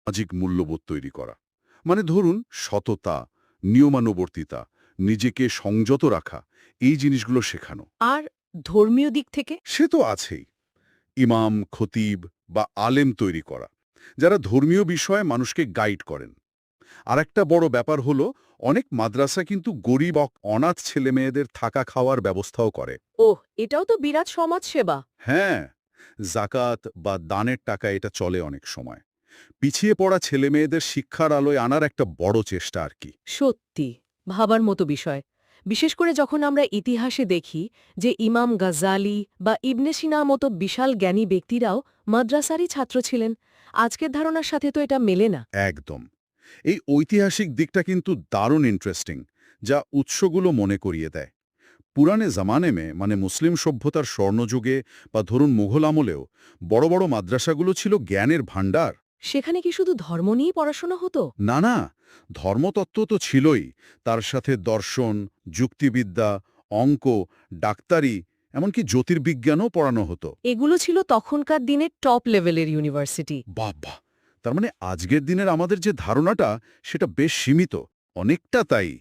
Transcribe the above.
সামাজিক মূল্যবোধ তৈরি করা। মানে ধরুন সততা, নিয়মানুবর্তিতা, নিজেকে সংযত রাখা, এই জিনিসগুলো শেখানো। আর ধর্মীয় দিক থেকে? সে তো আছেই। ইমাম, খতিব বা আলেম তৈরি করা, যারা ধর্মীয় বিষয়ে মানুষকে গাইড করেন। আর একটা বড় ব্যাপার হলো, অনেক মাদ্রাসা কিন্তু গরিব অনাথ ছেলেমেয়েদের থাকা খাওয়ার ব্যবস্থাও করে। ওহ, এটাও তো বিরাট সমাজসেবা। হ্যাঁ, জাকাত বা দানের টাকা এটা চলে অনেক সময়। পিছিয়ে পড়া ছেলেমেয়েদের শিক্ষার আলোয় আনার একটা বড় চেষ্টা আর কি। সত্যি, ভাবার মতো বিষয়। বিশেষ করে যখন আমরা ইতিহাসে দেখি যে ইমাম গাজ্জালি বা ইবনে সিনার মতো বিশাল জ্ঞানী ব্যক্তিরাও মাদ্রাসারই ছাত্র ছিলেন। আজকের ধারণার সাথে তো এটা মেলে না। একদম। এই ঐতিহাসিক দিকটা কিন্তু দারুণ ইন্টারেস্টিং, যা উৎসগুলো মনে করিয়ে দেয়। পুরানে জামানে মানে মুসলিম সভ্যতার স্বর্ণযুগে বা ধরুন মুঘল আমলেও বড় বড় মাদ্রাসাগুলো ছিল জ্ঞানের ভাণ্ডার। সেখানে কি শুধু ধর্ম নিয়েই পড়াশোনা হতো? না না, ধর্মতত্ত্ব তো ছিলই, তার সাথে দর্শন, যুক্তিবিদ্যা, অঙ্ক, ডাক্তারি, এমনকি জ্যোতির্বিজ্ঞানও পড়ানো হতো। এগুলো ছিল তখনকার দিনের টপ লেভেলের ইউনিভার্সিটি। বাহ! তার মানে আজকের দিনের আমাদের যে ধারণাটা, সেটা বেশ সীমিত, অনেকটা তাই।